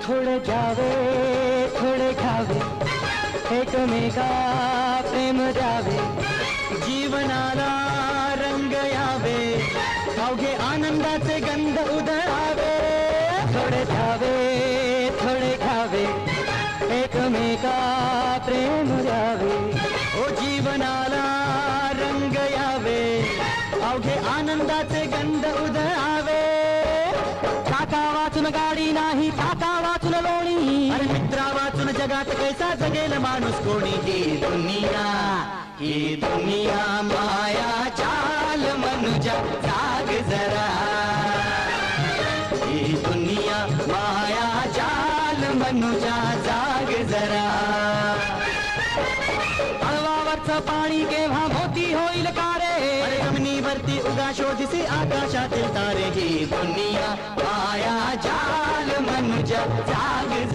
थोडे घ्यावे थोडे खावे एकमेका प्रेम द्यावे जीवनाला रंग यावे अवघे आनंदाचे गंध उधळावे थोडे घ्यावे थोडे खावे एकमेका प्रेम द्यावे ओ जीवनाला रंग यावे अवघे आनंदाचे गंध उधळावे काका वाचून गाडी नाही काका वाचून लोणी अरे मित्रा वाचून जगात कैसा जगेल माणूस कोणी ही दुनिया माया चाल मनुजा जाग जरा ही दुनिया माया चाल मनुजा जाग जरा तळवावरचं पाणी केव्हा मोती होईल का रे जमिनीवरती उगा शोधिसी आकाशातील तारे ही दुनिया माया जाल मनुजा जाग